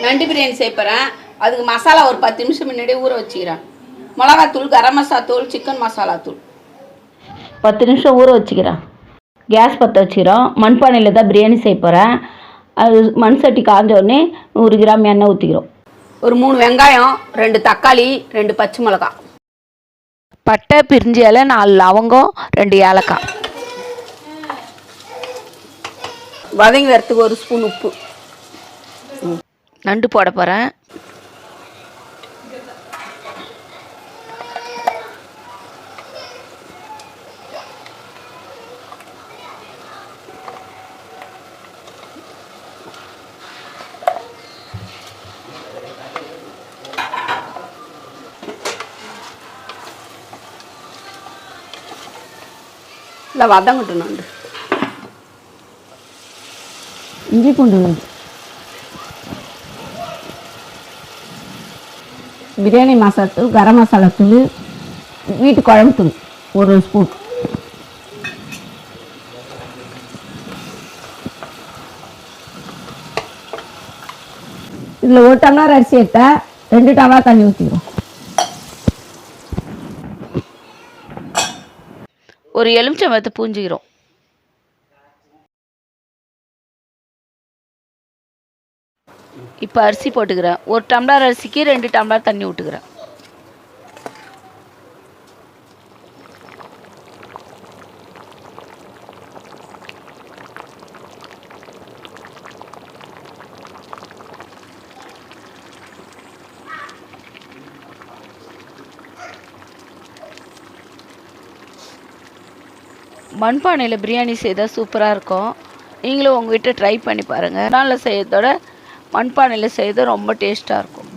நண்டு பிரியாணி செய்யப்போகிறேன். அதுக்கு மசாலா ஒரு 10 நிமிஷம் முன்னாடியே ஊற வச்சுக்கிறேன். மிளகாத்தூள், கரம் மசாலா தூள், சிக்கன் மசாலா தூள் 10 நிமிஷம் ஊற வச்சுக்கிறேன். கேஸ் பற்ற வச்சுக்கிறோம். மண்பானையில் தான் பிரியாணி செய்ய போகிறேன். அது மண் சட்டி காஞ்ச உடனே 100 கிராம் எண்ணெய் ஊற்றிக்கிறோம். ஒரு 3 வெங்காயம், 2 தக்காளி, 2 பச்சை மிளகா, பட்டை, பிரிஞ்சி இலை, 4 லவங்கம், 2 ஏலக்காய். வதங்கி வரத்துக்கு 1 ஸ்பூன் உப்பு. நண்டு போட போகிறேன். இல்லை வதங்கட்டும். நண்டு இஞ்சி பூண்டு, பிரியாணி மசாலா தூள், கரம் மசாலா தூள், வீட்டு குழம்பு தூள் 1 ஸ்பூன். இதில் 1 டம்ளர் அரிசி எடுத்தால் 2 டம்ளர் தண்ணி ஊற்றிக்கிறோம். ஒரு எலுமிச்சம்பழத்தை பூஞ்சிக்கிறோம். இப்போ அரிசி போட்டுக்கிறேன். 1 டம்ளர் அரிசிக்கு 2 டம்ளர் தண்ணி விட்டுக்கிறேன். மண்பானையில் பிரியாணி செய்தால் சூப்பராக இருக்கும். நீங்களும் உங்கள் வீட்டை ட்ரை பண்ணி பாருங்கள். நாளில் செய்யறதோட மண்பானையில் செய்கிறது ரொம்ப டேஸ்ட்டாக இருக்கும்.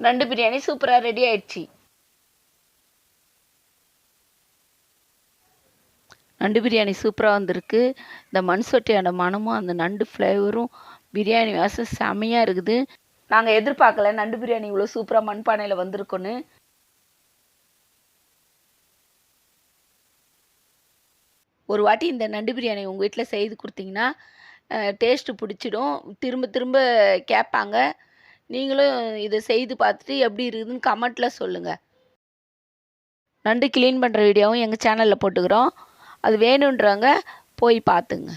நண்டு பிரியாணி சூப்பராக ரெடி ஆயிடுச்சு. நண்டு பிரியாணி சூப்பராக வந்திருக்கு. இந்த மண் சொட்டியோட மனமும் அந்த நண்டு ஃப்ளேவரும் பிரியாணி வாசம் செமையாக இருக்குது. நாங்கள் எதிர்பார்க்கல நண்டு பிரியாணி இவ்வளோ சூப்பராக மண்பானையில் வந்திருக்குன்னு. ஒரு வாட்டி இந்த நண்டு பிரியாணி உங்கள் வீட்டில் செய்து கொடுத்தீங்கன்னா டேஸ்ட்டு பிடிச்சிடும். திரும்ப திரும்ப கேட்பாங்க. நீங்களும் இதை செய்து பார்த்துட்டு எப்படி இருக்குதுன்னு கமெண்ட்டில் சொல்லுங்கள். நண்டு க்ளீன் பண்ணுற வீடியோவும் எங்கள் சேனலில் போட்டுக்கிறோம். அது வேணுன்றவங்க போய் பார்த்துங்க.